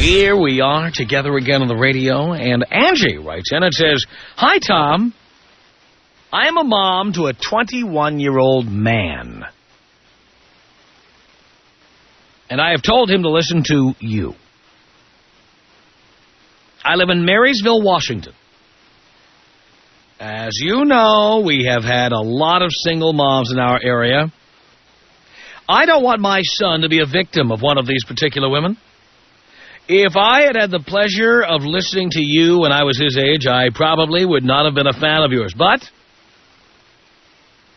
Here we are together again on the radio, and Angie writes in and says, "Hi, Tom. I am a mom to a 21-year-old man, and I have told him to listen to you. I live in Marysville, Washington. As you know, we have had a lot of single moms in our area. I don't want my son to be a victim of one of these particular women. If I had had the pleasure of listening to you when I was his age, I probably would not have been a fan of yours. But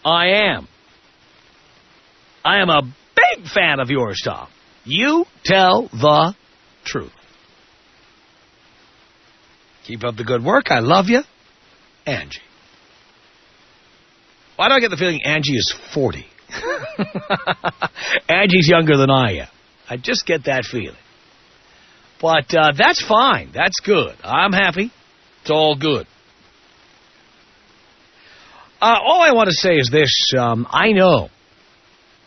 I am. I am a big fan of yours, Tom. You tell the truth. Keep up the good work. I love you, Angie." Why do I get the feeling Angie is 40? Angie's younger than I am. I just get that feeling. But that's fine. That's good. I'm happy. It's all good. All I want to say is this. I know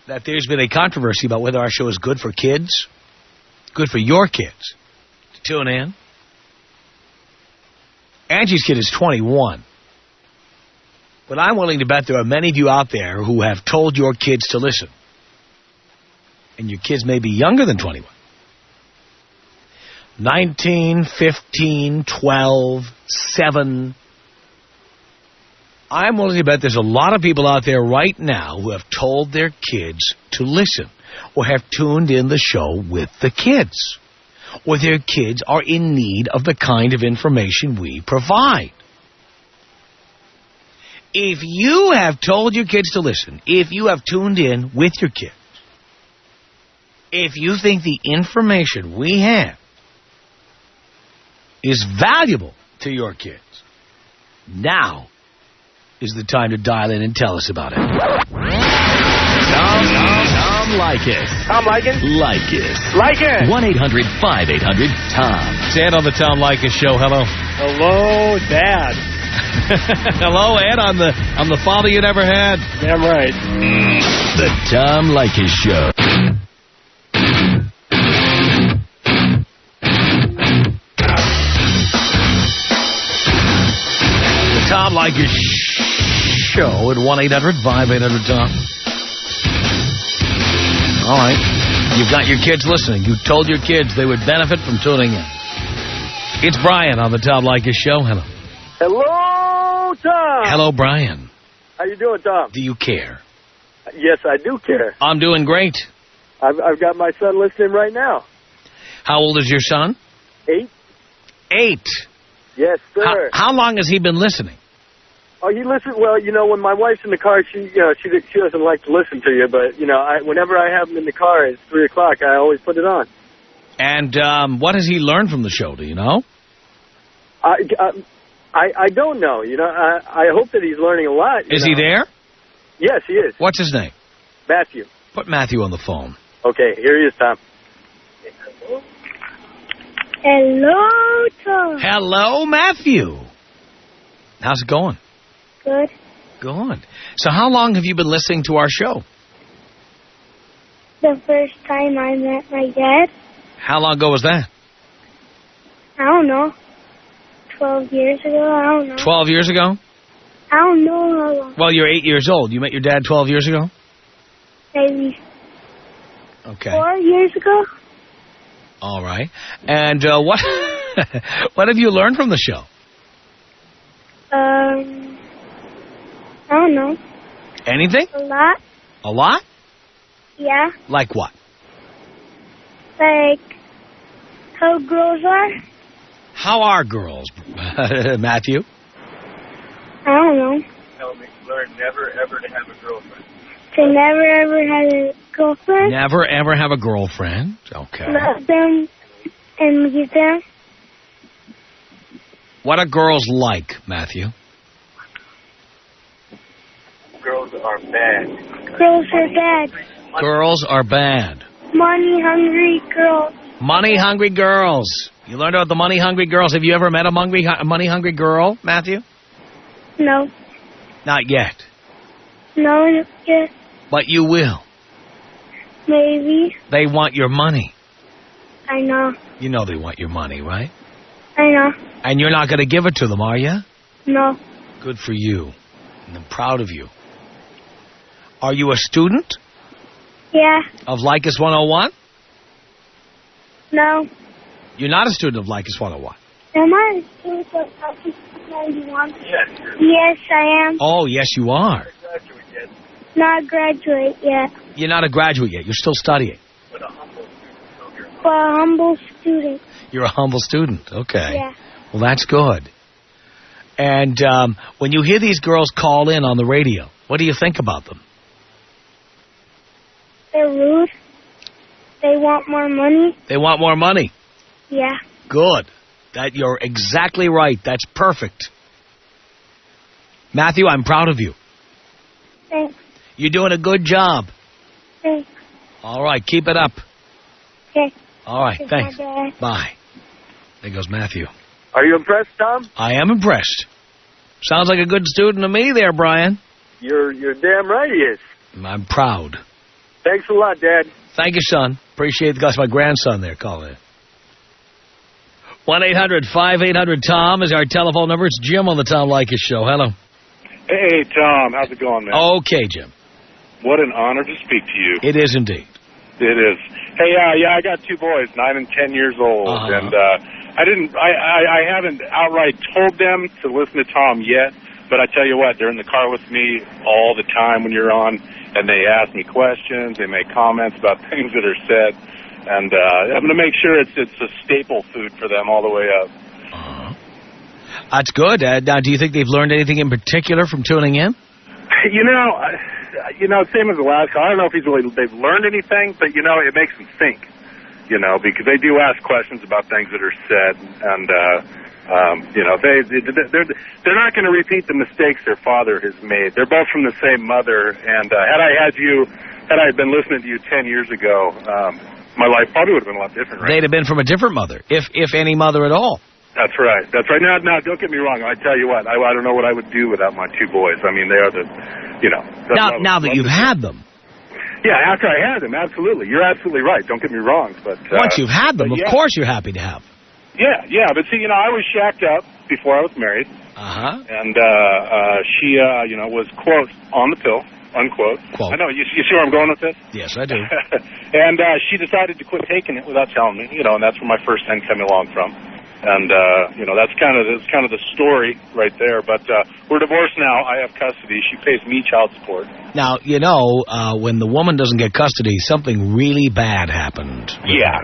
that there's been a controversy about whether our show is good for kids, good for your kids to tune in. Angie's kid is 21. But I'm willing to bet there are many of you out there who have told your kids to listen. And your kids may be younger than 21. 19, 15, 12, 7. I'm willing to bet there's a lot of people out there right now who have told their kids to listen or have tuned in the show with the kids, or their kids are in need of the kind of information we provide. If you have told your kids to listen, if you have tuned in with your kids, if you think the information we have is valuable to your kids, now is the time to dial in and tell us about it. Tom Leykis. Tom Leykis? Leykis. Leykis. 1-800-5800-TOM. It's Ed on the Tom Leykis Show. Hello. Hello, Dad. Hello, Ed, on the father you never had. Damn right. The Tom Leykis Show. The Tom Leykis Show at 1-800-5800-TOM. All right. You've got your kids listening. You told your kids they would benefit from tuning in. It's Brian on the Tom Leykis Show. Hello. Hello, Tom. Hello, Brian. How you doing, Tom? Do you care? Yes, I do care. I'm doing great. I've got my son listening right now. How old is your son? 8. 8. Yes, sir. How long has he been listening? Oh, he listens. Well, you know, when my wife's in the car, she doesn't like to listen to you. But you know, whenever I have him in the car, it's 3 o'clock. I always put it on. And what has he learned from the show? Do you know? I don't know. You know, I hope that he's learning a lot. Is he there? Yes, he is. What's his name? Matthew. Put Matthew on the phone. Okay, here he is, Tom. Hello, Tom. Hello, Matthew. How's it going? Good. Good. So how long have you been listening to our show? The first time I met my dad. How long ago was that? I don't know. 12 years ago. I don't know. 12 years ago? I don't know how long. Well, you're 8 years old. You met your dad 12 years ago? Maybe Okay. 4 years ago. All right. And what what have you learned from the show? I don't know. Anything? A lot. A lot? Yeah. Like what? Like how girls are. How are girls, Matthew? I don't know. Tell me, learn never ever to have a girlfriend. To never ever have a girlfriend. Never, ever have a girlfriend. Okay. Love them and leave them. What are girls like, Matthew? Girls are bad. Girls are bad. Girls are bad. Money-hungry girls. Money-hungry girls. You learned about the money-hungry girls. Have you ever met a money-hungry girl, Matthew? No. Not yet. No, yes. But you will. Maybe. They want your money. I know. You know they want your money, right? I know. And you're not going to give it to them, are you? No. Good for you. And I'm proud of you. Are you a student Yeah. of Leykis 101? No. You're not a student of Leykis 101. Am I a student of Leykis 91? Yes, I am. Oh, yes, you are. Not graduate yet. You're not a graduate yet. You're still studying. But a humble student. You're a humble student. Okay. Yeah. Well, that's good. And when you hear these girls call in on the radio, what do you think about them? They're rude. They want more money. They want more money. Yeah. Good. You're exactly right. That's perfect. Matthew, I'm proud of you. Thanks. You're doing a good job. Thanks. All right. Keep it up. Okay. All right. Goodbye, Thanks. Dad. Bye. There goes Matthew. Are you impressed, Tom? I am impressed. Sounds like a good student to me there, Brian. You're damn right he is. I'm proud. Thanks a lot, Dad. Thank you, son. Appreciate the guys. My grandson there calling in. 1-800-5800-TOM is our telephone number. It's Jim on the Tom Leykis Show. Hello. Hey, Tom. How's it going, man? Okay, Jim. What an honor to speak to you. It is indeed. It is. Hey, I got two boys, 9 and 10 years old, and I haven't outright told them to listen to Tom yet, but I tell you what, they're in the car with me all the time when you're on, and they ask me questions, they make comments about things that are said, and I'm going to make sure it's a staple food for them all the way up. That's good. Now, do you think they've learned anything in particular from tuning in? Same as the last call. I don't know if they've learned anything, but, it makes them think, because they do ask questions about things that are said, and, they're not going to repeat the mistakes their father has made. They're both from the same mother, and had I been listening to you 10 years ago, my life probably would have been a lot different, right? They'd have been from a different mother, if any mother at all. That's right. That's right. Now, don't get me wrong. I tell you what, I don't know what I would do without my two boys. I mean, they are Now that you've had them. Yeah, after I had them, absolutely. You're absolutely right. Don't get me wrong. But once you've had them, of course you're happy to have them. Yeah. But see, I was shacked up before I was married. And she, was, quote, on the pill, unquote. Quote. I know. You see where I'm going with this? Yes, I do. And she decided to quit taking it without telling me, and that's where my first son came along from. And, that's kind of the story right there. But we're divorced now. I have custody. She pays me child support. Now, when the woman doesn't get custody, something really bad happened. Yeah.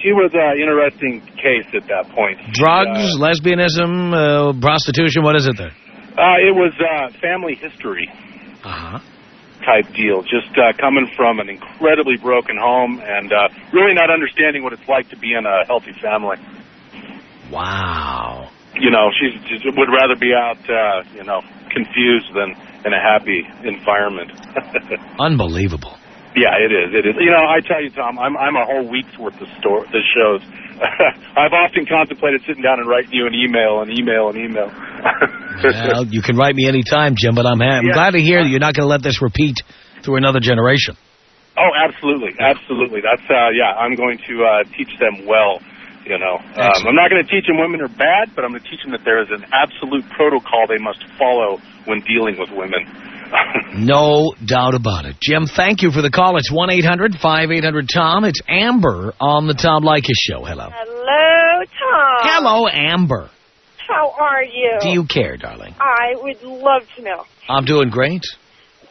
She was an interesting case at that point. Drugs, lesbianism, prostitution, what is it there? It was family history. Type deal. Just coming from an incredibly broken home and really not understanding what it's like to be in a healthy family. Wow. She would rather be out, confused than in a happy environment. Unbelievable. Yeah, it is. I tell you, Tom, I'm a whole week's worth of shows. I've often contemplated sitting down and writing you an email. Well, you can write me anytime, Jim, but I'm glad to hear that you're not going to let this repeat through another generation. Oh, absolutely. That's, I'm going to teach them well. I'm not going to teach them women are bad, but I'm going to teach them that there is an absolute protocol they must follow when dealing with women. No doubt about it. Jim, thank you for the call. It's 1-800-5800-TOM. It's Amber on the Tom Leykis Show. Hello. Hello, Tom. Hello, Amber. How are you? Do you care, darling? I would love to know. I'm doing great.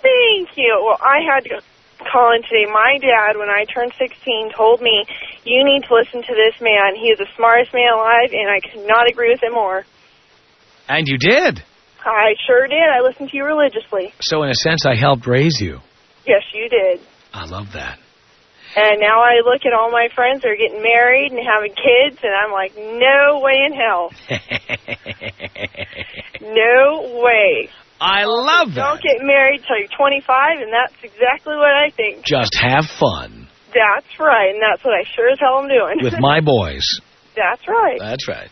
Thank you. Well, I had to call in today. My dad, when I turned 16, told me, you need to listen to this man. He is the smartest man alive, and I could not agree with him more. And you did? I sure did. I listened to you religiously. So, in a sense, I helped raise you. Yes, you did. I love that. And now I look at all my friends that are getting married and having kids, and I'm like, no way in hell. No way. I love that. Don't get married till you're 25, and that's exactly what I think. Just have fun. That's right, and that's what I sure as hell am doing. With my boys. That's right. That's right.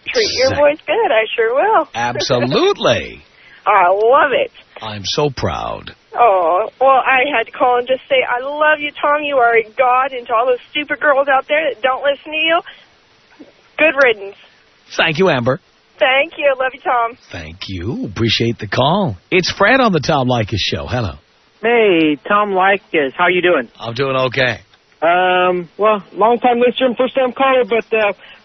Treat your boys good, I sure will. Absolutely. I love it. I'm so proud. Oh, well, I had to call and just say, I love you, Tom. You are a god. And to all those stupid girls out there that don't listen to you, good riddance. Thank you, Amber. Thank you. Love you, Tom. Thank you. Appreciate the call. It's Fred on the Tom Leykis Show. Hello. Hey, Tom Leykis. How you doing? I'm doing okay. Well, long-time listener and first-time caller, but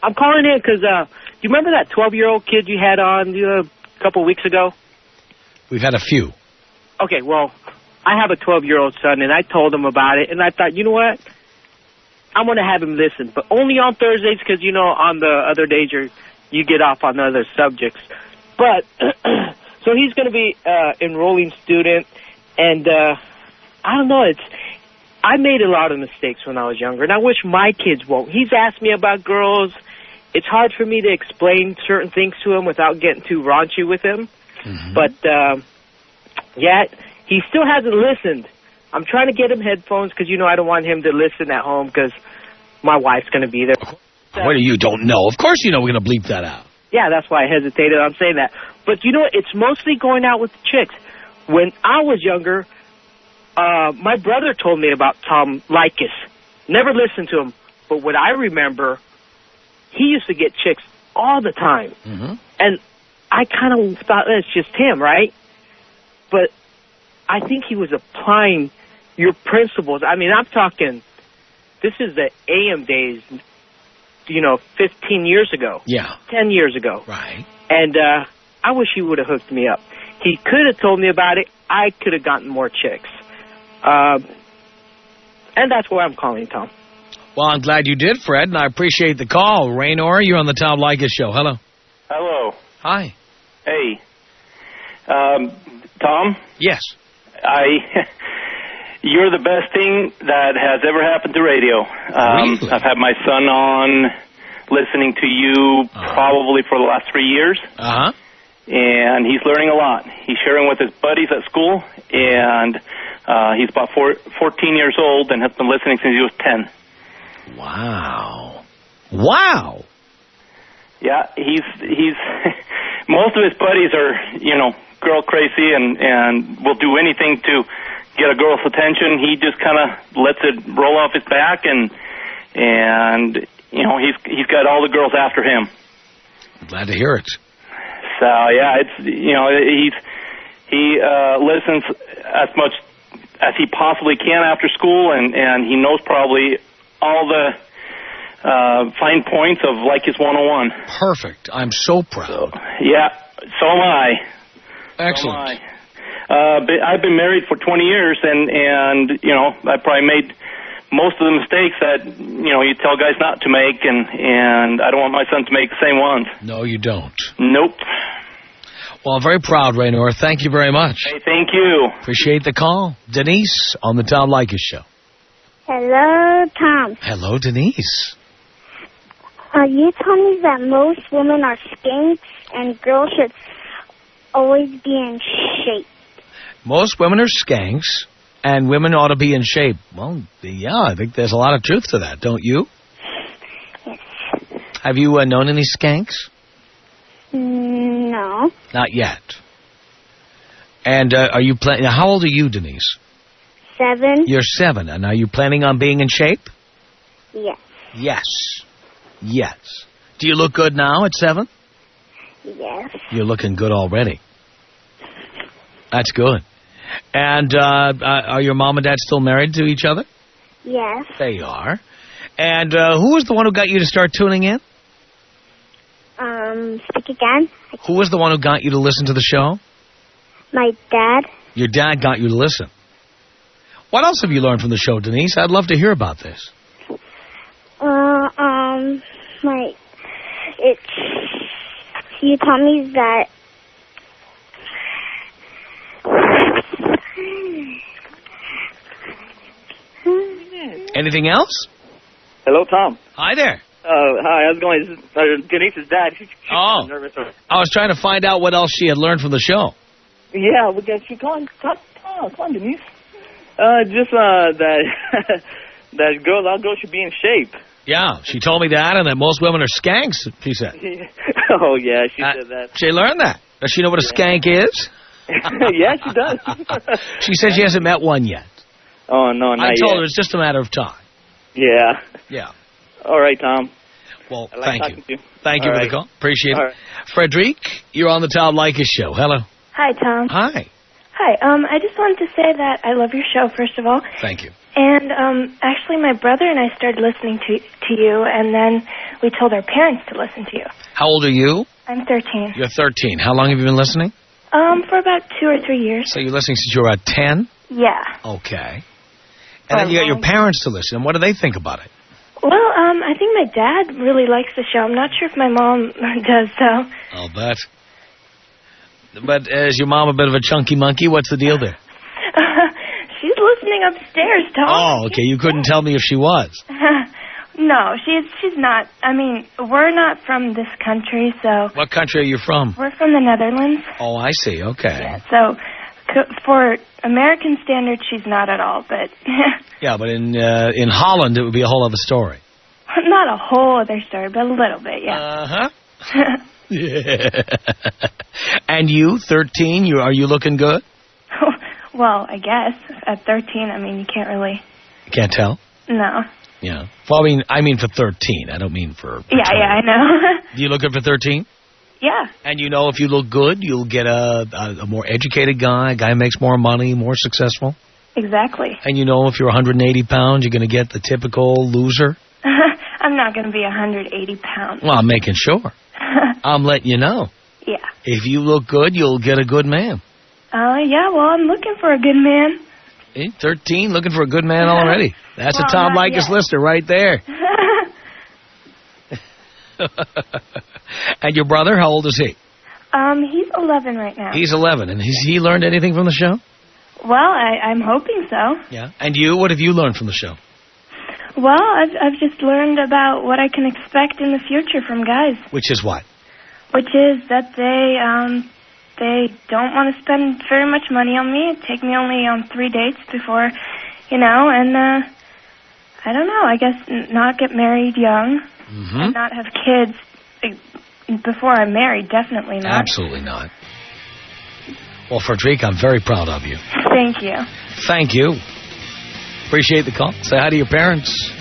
I'm calling in because do you remember that 12-year-old kid you had on a couple weeks ago? We've had a few. Okay, well, I have a 12-year-old son, and I told him about it, and I thought, you know what? I'm going to have him listen, but only on Thursdays because, you know, on the other days you get off on other subjects. But, so he's going to be enrolling student, and I don't know, I made a lot of mistakes when I was younger, and I wish my kids won't. He's asked me about girls. It's hard for me to explain certain things to him without getting too raunchy with him. Mm-hmm. But, yeah, he still hasn't listened. I'm trying to get him headphones because, you know, I don't want him to listen at home because my wife's going to be there. What do you don't know? Of course you know we're going to bleep that out. Yeah, that's why I hesitated on saying that. But, you know, it's mostly going out with the chicks. When I was younger, my brother told me about Tom Leykis. Never listened to him. But what I remember, he used to get chicks all the time. Mm-hmm. And I kind of thought it's just him, right? But I think he was applying your principles. I mean, I'm talking, this is the AM days, you know, 15 years ago. Yeah. 10 years ago. Right. And I wish he would have hooked me up. He could have told me about it. I could have gotten more chicks. And that's why I'm calling, Tom. Well, I'm glad you did, Fred, and I appreciate the call. Raynor, you're on the Tom Leykis Show. Hello. Hello. Hi. Hey. Tom? Yes. You're the best thing that has ever happened to radio. Really? I've had my son on listening to you probably for the last 3 years. Uh-huh. And he's learning a lot. He's sharing with his buddies at school, and he's about 14 years old and has been listening since he was 10. Wow. Wow. Yeah, he's most of his buddies are, you know, girl crazy and will do anything to get a girl's attention. He just kind of lets it roll off his back, and you know, he's got all the girls after him. I'm glad to hear it. So yeah, it's, you know, he listens as much as he possibly can after school, and he knows probably all the fine points of Leykis 101. Perfect. I'm so proud. So, yeah, so am I. Excellent. So am I. I've been married for 20 years, and you know, I probably made most of the mistakes that, you know, you tell guys not to make, and I don't want my son to make the same ones. No, you don't. Nope. Well, I'm very proud, Raynor. Thank you very much. Hey, thank you. Appreciate the call. Denise on the Tom Leykis Show. Hello, Tom. Hello, Denise. You told me that most women are skanks and girls should always be in shape. Most women are skanks, and women ought to be in shape. Well, yeah, I think there's a lot of truth to that, don't you? Yes. Have you known any skanks? No. Not yet. And are you planning? How old are you, Denise? 7. You're 7, and are you planning on being in shape? Yes. Yes. Yes. Do you look good now at 7? Yes. You're looking good already. That's good. And are your mom and dad still married to each other? Yes. They are. And who was the one who got you to start tuning in? Speak again. Who was the one who got you to listen to the show? My dad. Your dad got you to listen. What else have you learned from the show, Denise? I'd love to hear about this. You told me that. Anything else? Hello, Tom. Hi there. Hi, how's it going? This is Denise's dad. She's nervous. I was trying to find out what else she had learned from the show. Yeah, we got you. Come on, Denise. That all girls should be in shape. Yeah, she told me that, and that most women are skanks, she said. Oh, yeah, she said that. She learned that. Does she know what a skank is? Yeah, she does. She says she hasn't met one yet. Oh, no, not I told yet. her it's just a matter of time. Yeah. Yeah. All right, Tom. Well, I like thank talking you. to you. Thank you All for right. the call. Appreciate All it. right. Frederic, you're on the Tom Leykis Show. Hello. Hi, Tom. Hi. Hi. I just wanted to say that I love your show, first of all. Thank you. And actually, my brother and I started listening to you, and then we told our parents to listen to you. How old are you? I'm 13. You're 13. How long have you been listening? For about 2 or 3 years. So you're listening since you were 10? Yeah. Okay. And then you got your parents to listen. What do they think about it? Well, I think my dad really likes the show. I'm not sure if my mom does, though. I'll bet. But is your mom a bit of a chunky monkey? What's the deal there? She's listening upstairs, Tom. Oh, okay. You couldn't tell me if she was. No, she's not. I mean, we're not from this country, so... What country are you from? We're from the Netherlands. Oh, I see. Okay. Yeah, so for American standards, she's not at all, but... Yeah, but in Holland, it would be a whole other story. Not a whole other story, but a little bit, yeah. Uh-huh. Yeah. And you, 13, are you looking good? Well, I guess. At 13, I mean, you can't really... Can't tell? No. Yeah. Well, I mean for 13. I don't mean for... Yeah, I know. You looking for 13? Yeah. And you know if you look good, you'll get a more educated guy, a guy who makes more money, more successful. Exactly. And you know if you're 180 pounds, you're going to get the typical loser. I'm not going to be 180 pounds. Well, I'm making sure. I'm letting you know. Yeah. If you look good, you'll get a good man. Yeah, well, I'm looking for a good man. 13, looking for a good man already. That's Well, a Tom not Leykis yet. lister right there. And your brother, how old is he? He's 11 right now. He's 11. And has he learned anything from the show? Well, I'm hoping so. Yeah. And you, what have you learned from the show? Well, I've just learned about what I can expect in the future from guys, Which is what? which is that they don't want to spend very much money on me, take me only on 3 dates before, and I don't know, I guess not get married young, and not have kids before I'm married, definitely not. Absolutely not. Well, Frederic, I'm very proud of you. Thank you. Thank you. Appreciate the call. Say hi to your parents.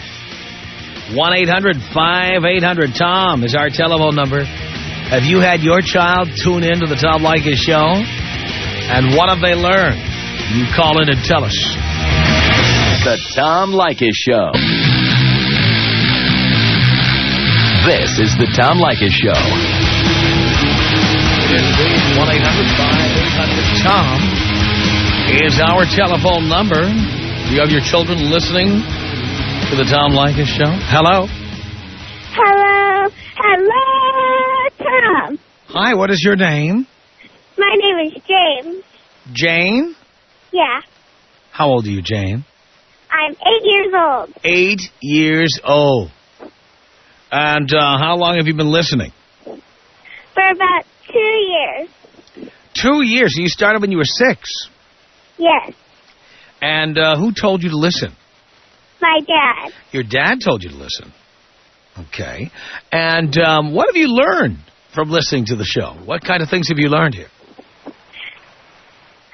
1-800-5800-TOM is our telephone number. Have you had your child tune in to the Tom Leykis Show? And what have they learned? You call in and tell us. The Tom Leykis Show. This is the Tom Leykis Show. It is indeed. 1-800-5800-TOM is our telephone number. Do you have your children listening to the Tom Leykis Show? Hello? Hello. Hello, Tom. Hi, what is your name? My name is James. Jane? Yeah. How old are you, Jane? I'm 8 years old. 8 years old. And how long have you been listening? For about 2 years. 2 years. So you started when you were 6. Yes. And who told you to listen? My dad. Your dad told you to listen. Okay. And what have you learned from listening to the show? What kind of things have you learned here?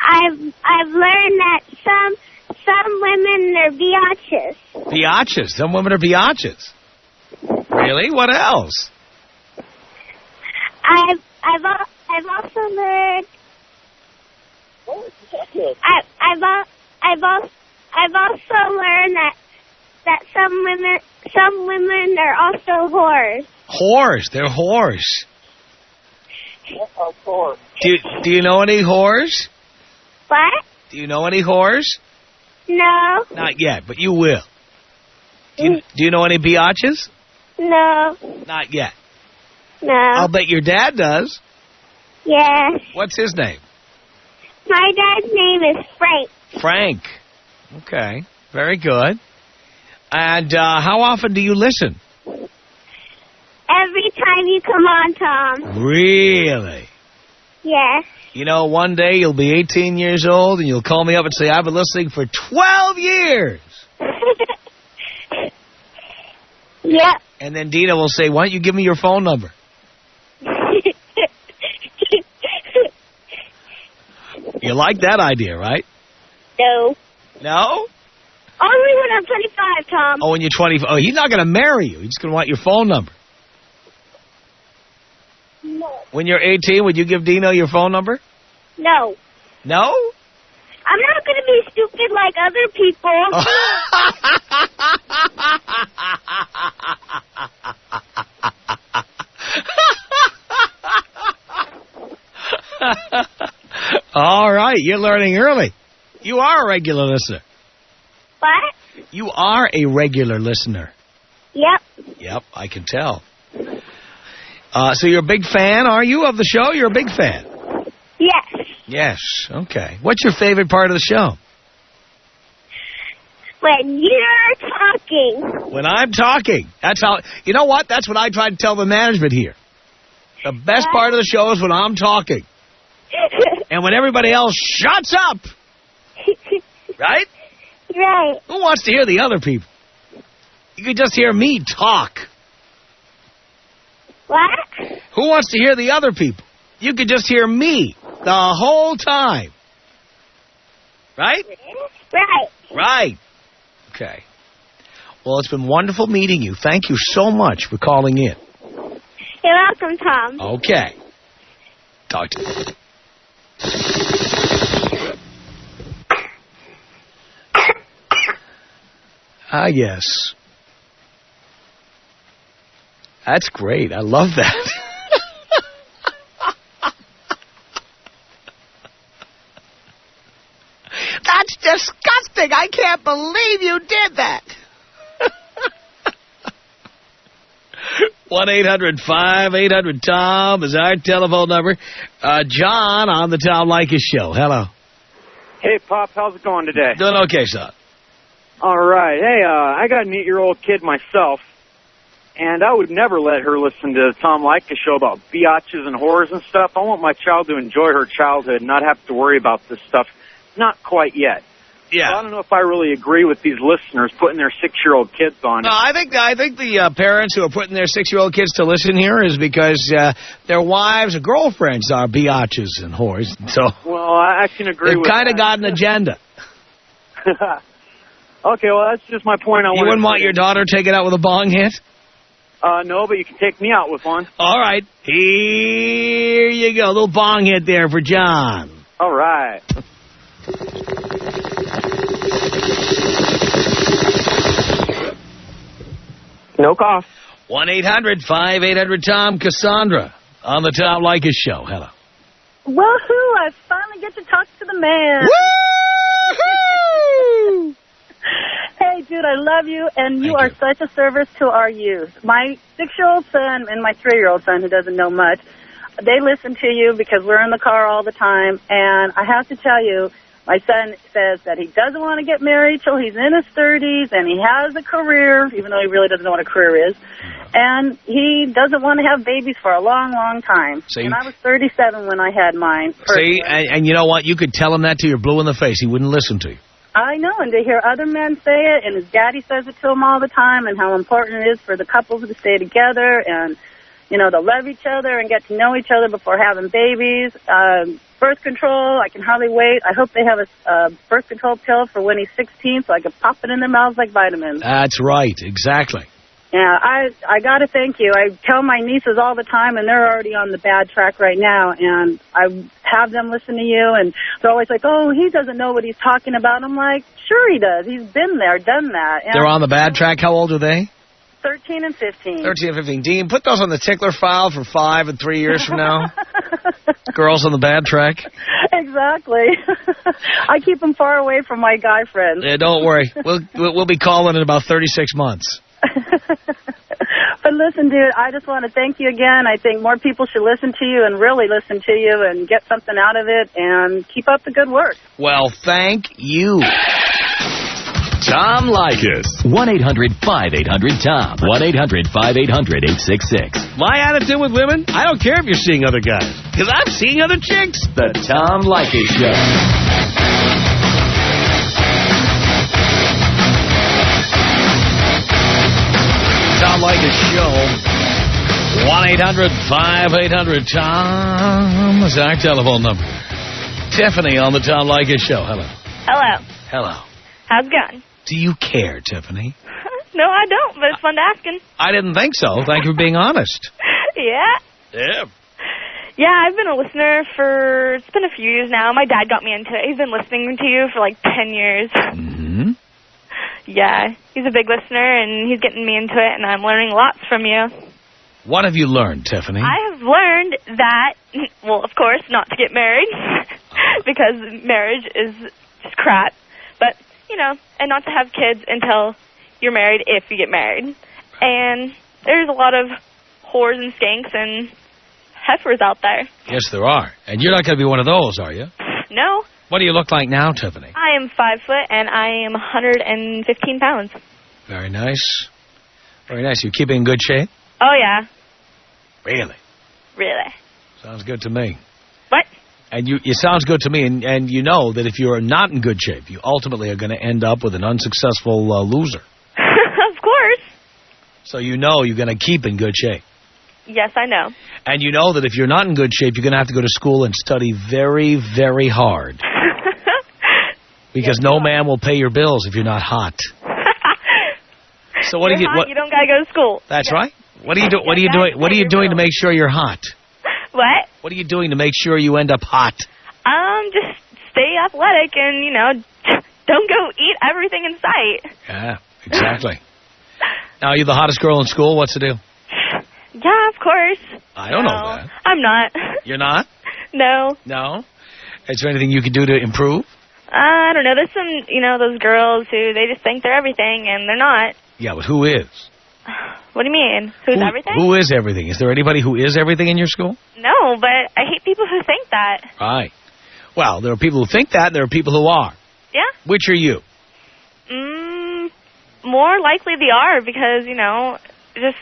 I've learned that some women are biatches. Biatches. Some women are biatches. Really? What else? I've also learned. I've also learned that some women are also whores. Whores. They're whores. Of course. Do you know any whores? What? Do you know any whores? No. Not yet, but you will. Do you know any biatches? No. Not yet. No. I'll bet your dad does. Yes. What's his name? My dad's name is Frank. Frank. Okay. Very good. And how often do you listen? Every time you come on, Tom. Really? Yes. You know, one day you'll be 18 years old and you'll call me up and say, I've been listening for 12 years. Yep. And then Dina will say, why don't you give me your phone You like that idea, right? No. No? Only when I'm 25, Tom. Oh, when you're 20. Oh, he's not going to marry you. He's going to want your phone number. No. When you're 18, would you give Dino your phone number? No. No? I'm not going to be stupid like other people. All right, you're learning early. You are a regular listener. What? You are a regular listener. Yep. Yep, I can tell. So you're a big fan, are you, of the show? You're a big fan? Yes. Yes, okay. What's your favorite part of the show? When you're talking. When I'm talking. That's how, you know what? That's what I try to tell the management here. The best part of the show is when I'm talking. And when everybody else shuts up. Right? Right. Who wants to hear the other people? You could just hear me talk. What? Who wants to hear the other people? You could just hear me the whole time. Right? Right. Right. Okay. Well, it's been wonderful meeting you. Thank you so much for calling in. You're welcome, Tom. Okay. Talk to you. Yes. That's great. I love that. That's disgusting. I can't believe you did that. 1-800-5800-TOM is our telephone number. John on the Tom Leykis Show. Hello. Hey, Pop. How's it going today? Doing okay, son. All right. Hey, I got an 8-year-old kid myself, and I would never let her listen to the Tom Leykis Show about biatches and whores and stuff. I want my child to enjoy her childhood and not have to worry about this stuff. Not quite yet. Yeah. So I don't know if I really agree with these listeners putting their 6-year-old kids on it. No, I think the parents who are putting their 6-year-old kids to listen here is because their wives or girlfriends are biatches and whores. So well, I can agree with that. They've kind of got an agenda. Okay, well, that's just my point. You wouldn't want your daughter taken out with a bong hit? No, but you can take me out with one. All right. Here you go. A little bong hit there for John. All right. No cough. 1-800-5800-TOM. Cassandra on the Tom Leykis Show. Hello. Woohoo! I finally get to talk to the man. Woo-hoo! Hey, dude, I love you, and you are such a service to our youth. My 6-year-old son and my 3-year-old son, who doesn't know much, they listen to you because we're in the car all the time, and I have to tell you, my son says that he doesn't want to get married till he's in his 30s, and he has a career, even though he really doesn't know what a career is, and he doesn't want to have babies for a long, long time. See? And I was 37 when I had mine. See, and you know what? You could tell him that till you're blue in the face. He wouldn't listen to you. I know, and to hear other men say it, and his daddy says it to him all the time, and how important it is for the couples to stay together, and, you know, to love each other and get to know each other before having babies. Birth control, I can hardly wait. I hope they have a birth control pill for when he's 16 so I can pop it in their mouths like vitamins. That's right, exactly. Yeah, I got to thank you. I tell my nieces all the time, and they're already on the bad track right now, and I have them listen to you, and they're always like, oh, he doesn't know what he's talking about. I'm like, sure he does. He's been there, done that. And they're on the bad track. How old are they? 13 and 15. 13 and 15. Dean, put those on the tickler file for 5 and 3 years from now. Girls on the bad track. Exactly. I keep them far away from my guy friends. Yeah, don't worry. We'll be calling in about 36 months. But listen, dude, I just want to thank you again. I think more people should listen to you and really listen to you and get something out of it and keep up the good work. Well, thank you. Tom Leykis. 1-800-5800-TOM. 1-800-5800-866. My attitude with women, I don't care if you're seeing other guys, because I'm seeing other chicks. The Tom Leykis Show. Tom Leykis Show. 1-800-5800-TOM is our telephone number. Tiffany on the Tom Leykis Show. Hello. Hello. Hello. How's it going? Do you care, Tiffany? No, I don't, but it's fun to asking. I didn't think so. Thank you for being honest. Yeah. Yeah. Yeah, I've been a listener it's been a few years now. My dad got me into it. He's been listening to you for like 10 years. Mm-hmm. Yeah, he's a big listener, and he's getting me into it, and I'm learning lots from you. What have you learned, Tiffany? I have learned that, well, of course, not to get married, because marriage is just crap. But, you know, and not to have kids until you're married if you get married. And there's a lot of whores and skanks and heifers out there. Yes, there are. And you're not going to be one of those, are you? No. What do you look like now, Tiffany? I am 5 foot, and I am 115 pounds. Very nice. Very nice. You keeping in good shape? Oh, yeah. Really? Really. Sounds good to me. What? And it sounds good to me, and you know that if you're not in good shape, you ultimately are going to end up with an unsuccessful loser. Of course. So you know you're going to keep in good shape. Yes, I know. And you know that if you're not in good shape, you're going to have to go to school and study very, very hard. Because no man will pay your bills if you're not hot. So what do you? You don't gotta go to school. That's right. What are you doing? What are you doing? What are you doing to make sure you're hot? What? What are you doing to make sure you end up hot? Just stay athletic and don't go eat everything in sight. Yeah, exactly. Now, are you the hottest girl in school? What's the deal? Yeah, of course. I don't know that. I'm not. You're not? No. No? Is there anything you can do to improve? I don't know. There's some, those girls who they just think they're everything, and they're not. Yeah, but who is? What do you mean? Who's everything? Who is everything? Is there anybody who is everything in your school? No, but I hate people who think that. Right. Well, there are people who think that, and there are people who are. Yeah? Which are you? More likely they are because, just,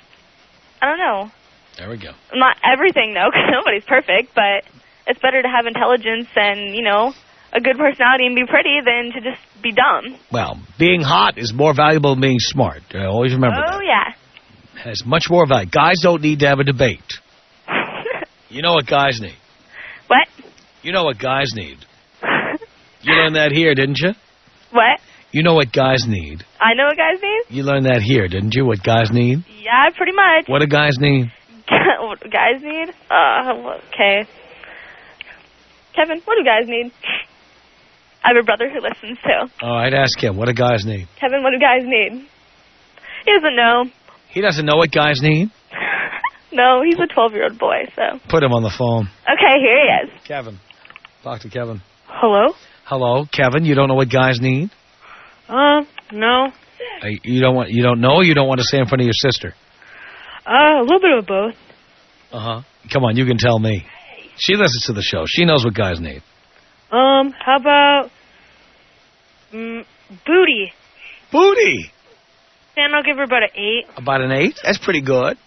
I don't know. There we go. Not everything, though, because nobody's perfect, but it's better to have intelligence and, a good personality and be pretty than to just be dumb. Well, being hot is more valuable than being smart. Always remember that. Oh, yeah. It has much more value. Guys don't need to have a debate. You know what guys need? What? You know what guys need. You learned that here, didn't you? What? You know what guys need. I know what guys need? You learned that here, didn't you? What guys need? Yeah, pretty much. What do guys need? What do guys need? Okay. Kevin, what do guys need? I have a brother who listens, too. All right, ask him. What do guys need? Kevin, what do guys need? He doesn't know. He doesn't know what guys need? No, he's a 12-year-old boy, so. Put him on the phone. Okay, here he is. Kevin. Talk to Kevin. Hello? Hello, Kevin. You don't know what guys need? No. You don't know, or you don't want to say in front of your sister? A little bit of both. Uh-huh. Come on, you can tell me. She listens to the show. She knows what guys need. How about booty? Booty? And I'll give her about an 8. About an 8? That's pretty good.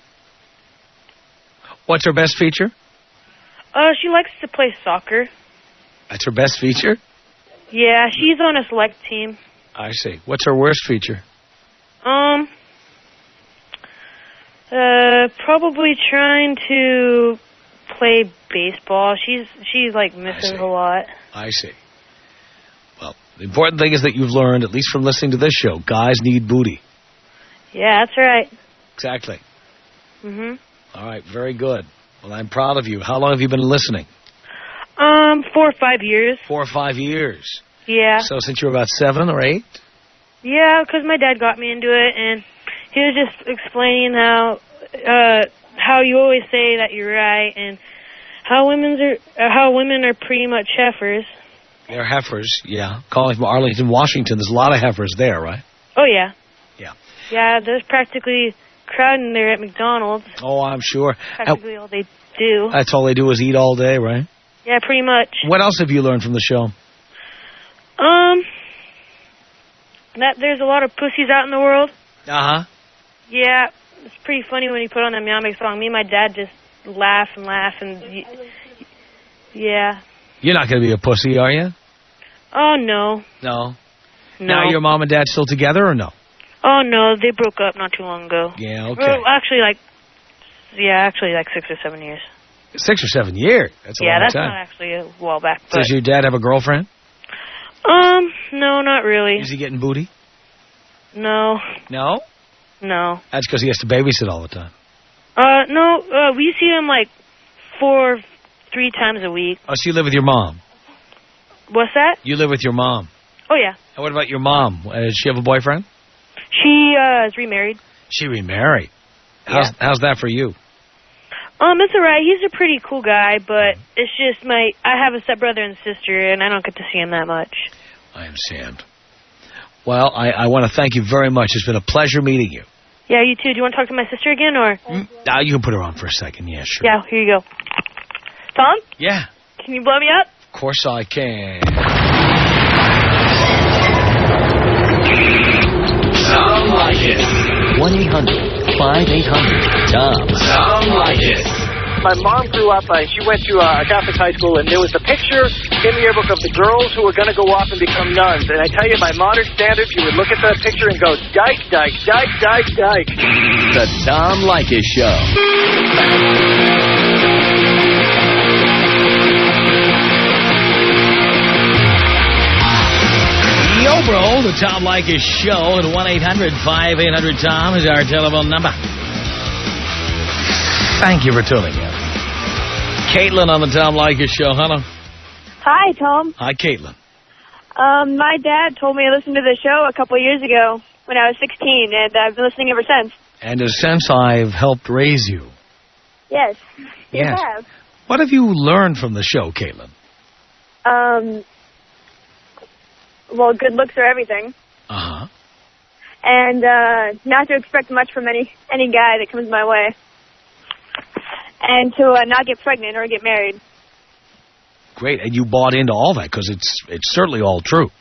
What's her best feature? She likes to play soccer. That's her best feature? Yeah, she's on a select team. I see. What's her worst feature? Probably trying to play baseball. She's like missing a lot. I see. Well, the important thing is that you've learned, at least from listening to this show, guys need booty. Yeah, that's right. Exactly. Mhm. All right, very good. Well, I'm proud of you. How long have you been listening? 4 or 5 years. 4 or 5 years. Yeah. So since you were about 7 or 8? Yeah, because my dad got me into it, and he was just explaining how you always say that you're right, and how women are pretty much heifers. They're heifers, yeah. Calling from Arlington, Washington, there's a lot of heifers there, right? Oh, yeah. Yeah. Yeah, there's practically crowding there at McDonald's. Oh, I'm sure. Practically all they do. That's all they do is eat all day, right? Yeah, pretty much. What else have you learned from the show? That there's a lot of pussies out in the world. Uh-huh. Yeah, it's pretty funny when you put on that Meow song. Me and my dad just laugh and laugh, and yeah. You're not going to be a pussy, are you? Oh, no. No? No. Now your mom and dad still together or no? Oh, no, they broke up not too long ago. Yeah, okay. Well, actually, like 6 or 7 years. 6 or 7 years. That's a long that's time. not actually a while back. But... Does your dad have a girlfriend? No, not really. Is he getting booty? No. No? No. That's because he has to babysit all the time. No, we see him like 3 times a week. Oh, so you live with your mom? What's that? You live with your mom? Oh, yeah. And what about your mom? Does she have a boyfriend? She is remarried. She remarried? How's that for you? It's all right. He's a pretty cool guy, but it's just I have a stepbrother and sister, and I don't get to see him that much. I understand. Well, I want to thank you very much. It's been a pleasure meeting you. Yeah, you too. Do you want to talk to my sister again, or? You can put her on for a second. Yeah, sure. Yeah, here you go. Tom? Yeah. Can you blow me up? Of course I can. Tom Leykis. 1-800-5800-TOM. Tom Leykis. My mom grew up, she went to a Catholic high school, and there was a picture in the yearbook of the girls who were going to go off and become nuns. And I tell you, by modern standards, you would look at that picture and go, dyke, dyke, dyke, dyke, dyke. The Tom Leykis Show. Yo, bro, the Tom Leykis Show at 1-800-5800-TOM is our telephone number. Thank you for tuning in. Caitlin on the Tom Leykis Show. Hello. Hi, Tom. Hi, Caitlin. My dad told me to listen to the show a couple of years ago when I was 16, and I've been listening ever since. And in a sense, I've helped raise you. Yes. You Yes. have. What have you learned from the show, Caitlin? Well, good looks are everything. Uh-huh. And not to expect much from any guy that comes my way. And to not get pregnant or get married. Great, and you bought into all that because it's certainly all true.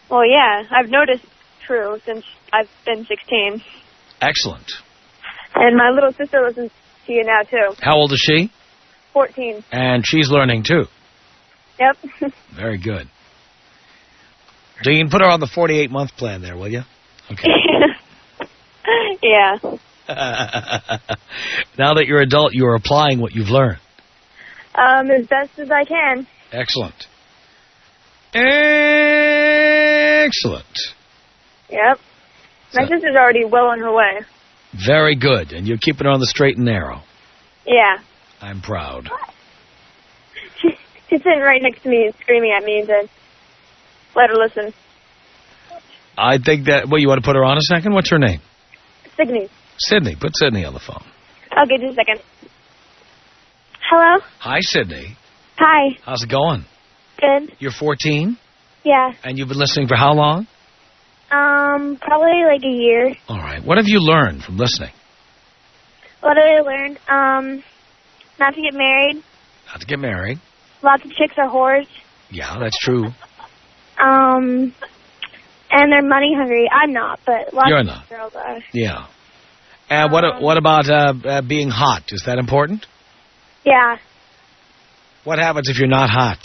Well, yeah, I've noticed true since I've been 16. Excellent. And my little sister listens to you now, too. How old is she? 14. And she's learning, too. Yep. Very good. Dean, put her on the 48-month plan there, will you? Okay. Yeah. Now that you're adult, you're applying what you've learned. As best as I can. Excellent. Excellent. Yep. My sister's already well on her way. Very good. And you're keeping her on the straight and narrow. Yeah. I'm proud. She's sitting right next to me screaming at me to let her listen. I think that... Well, you want to put her on a second? What's her name? Sydney. Sydney. Put Sydney on the phone. Okay, just a second. Hello? Hi, Sydney. Hi. How's it going? Good. You're 14? Yeah. And you've been listening for how long? Probably like a year. All right. What have you learned from listening? What have I learned? Not to get married. Not to get married. Lots of chicks are whores. Yeah, that's true. And they're money hungry. I'm not, but lots You're of not. girls are. Yeah. And what about being hot? Is that important? Yeah. What happens if you're not hot?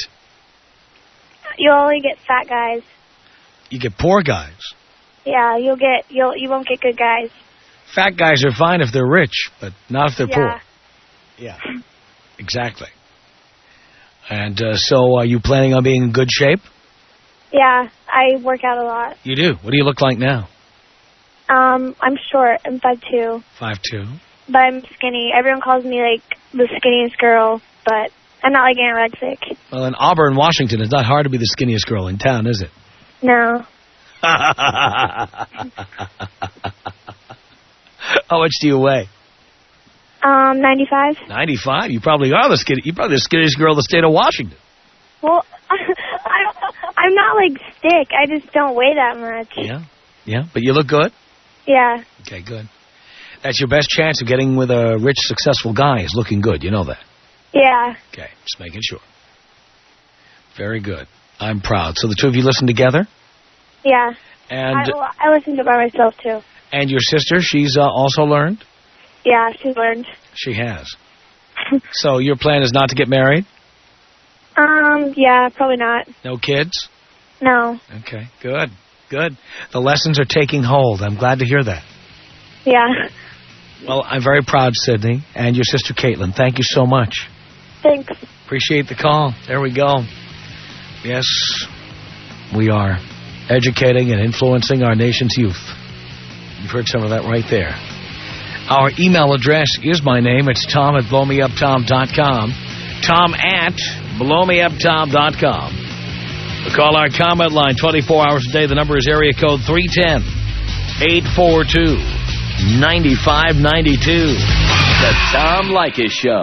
You only get fat guys. You get poor guys. Yeah, you won't get good guys. Fat guys are fine if they're rich, but not if they're Yeah. poor. Yeah. Exactly. And so are you planning on being in good shape? Yeah, I work out a lot. You do. What do you look like now? I'm short. I'm 5'2". 5'2". But I'm skinny. Everyone calls me, like, the skinniest girl, but I'm not, like, anorexic. Well, in Auburn, Washington, it's not hard to be the skinniest girl in town, is it? No. How much do you weigh? 95. 95? You probably are the skinniest girl in the state of Washington. Well, I'm not, like, thick. I just don't weigh that much. Yeah? Yeah? But you look good? Yeah. Okay, good. That's your best chance of getting with a rich, successful guy is looking good. You know that? Yeah. Okay, just making sure. Very good. I'm proud. So the two of you listen together? Yeah. And I listen to it by myself, too. And your sister, she's also learned? Yeah, she learned. She has. So your plan is not to get married? Yeah, probably not. No kids? No. Okay, good, good. The lessons are taking hold. I'm glad to hear that. Yeah. Well, I'm very proud, Sydney, and your sister Caitlin. Thank you so much. Thanks. Appreciate the call. There we go. Yes, we are educating and influencing our nation's youth. You've heard some of that right there. Our email address is my name. It's tom@blowmeuptom.com. tom@blowmeuptom.com. Call our comment line 24 hours a day. The number is area code 310-842-9592. The Tom Leykis Show.